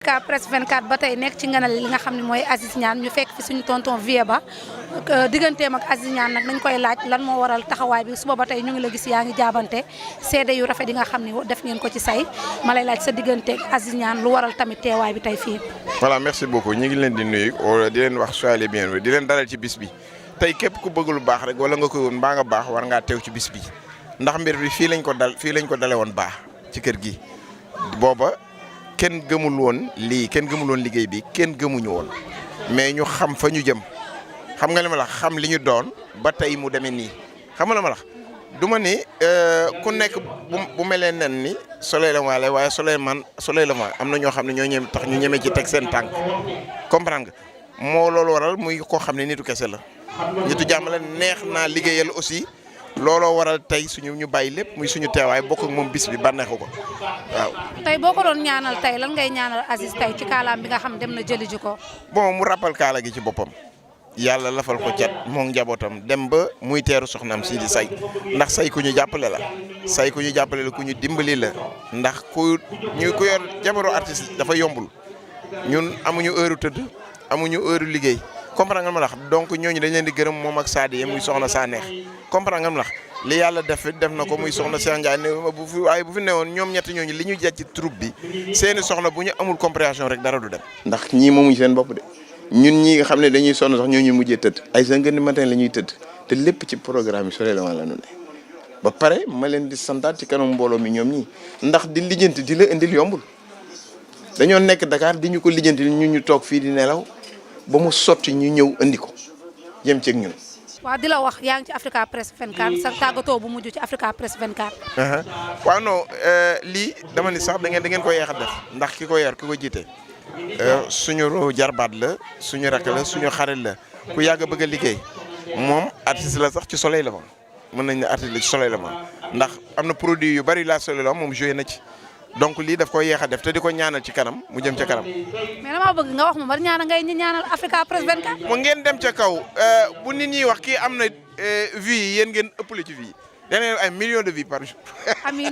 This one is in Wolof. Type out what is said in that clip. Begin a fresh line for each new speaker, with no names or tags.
Africa Presse 24 ba tey nekk ci nganal li nga xam ne mooy Aziz Niane ñu fekk fi suñu tonton Vieux Ba digganteem ak Aziz Niane nag dañ koy laaj lan moo waral taxawaay bi suba ba tey ñu ngi la gis yaa ngi jaabante seede yu rafet yi nga xam ne def ngeen ko ci say ma lay laaj sa diggante ak Aziz Niane lu waral tamit teewaay bi tey fii.
voilà merci beaucoup ñu ngi leen di nuyu di leen wax soyez les bienvenus di leen dalal ci bis bi tey képp ku bëgg lu baax rek wala nga koy woon mbaa nga baax war ngaa teew ci bis bi ndax mbir bi fii lañ ko dale woon baax ci kër gi booba kenn gëmul woon lii kenn gëmul woon liggéey bi kenn gëmuñu woon mais ñu xam fa ñu jëm xam nga li ma la xam li ñu doon ba tey mu demee nii xam nga li ma la du ma ni ku nekk bu melee nen ni soleil la waale waaye soleil la ma am na ñoo xam ne ñoo ñeme tax ñu ñeme ci teg seen tànk comprendre nga moo loolu waral muy koo xam ne nitu kese la nitu jàmm la neex naa liggéeyal aussi. looloo waral tey ñu bàyyi lépp muy suñu teewaay bokk ak moom bis bi bànneexu ko waaw.
tey boo ko doon ñaanal tey lan ngay ñaanal Aziz tey ci kaalaam bi nga xam dem na jëli ji ko.
bon mu rappal kaala gi ci boppam yàlla lafal ko cat moom njabootam dem ba muy teeru soxnaam si di say ndax say ku ñu jàppale la say ku ñu jàppale la ku ñu dimbali la ndax ku yor jabaru artiste dafa yombul ñun amuñu heure tëdd amuñu heure liggéey. comprendre nga ma lax donc ñooñu dañ leen di gërëm moom ak Sadio muy soxna saa neex comprendre nga ma lax li yàlla def na ko muy soxna Cheikh Ndiaye bu fi newoon ñoom ñetti ñooñu li ñu jàcc ci troupe bi seeni soxna bu ñu amul compréhension rek dara du dem. ndax ñii moomuñ seen bopp de ñun ñii nga xam ne dañuy sonn sax ñooñu mujjee tëdd ay 5 heures du matin la ñuy tëdd te lépp ci programme yi Soleil Levant la ñu ne ba pare ma leen di santaat ci kanam mbooloo mi ñoom ñii ndax di lijjanti di la indil yombul dañoo nekk Dakar di ñu ko lijjanti ñu toog fii di nelaw ba mu sotti ñu ñëw andi ko jëm ceeg ñun.
waaw di la wax yaa ngi ci Africa Presse 24 sa tàggatoo bu mujj ci Africa Presse 24.
waaw non lii dama ni sax da ngeen ko yeex a def ndax ki ko yor ki ko jiite suñu jarbaat la suñu rakk la suñu xarit la ku yàgg a bëgg a liggéey moom artiste la sax ci Soleil Levant mën nañ ne artiste la ci Soleil Levant ndax am na produit yu bari la Soleil Levant moom joué na ci. donc lii daf koy yeex a def te di ko ñaanal ci kanam mu jëm ca kanam.
mais damaa bëgg nga wax ma bari ñaanal ngay ñaanal Africa Presse 24.
mu ngeen dem ca kaw bu nit ñi wax kii am na vues yi yéen ngeen ëppale ci vues yi. da ay millions de vues par jour.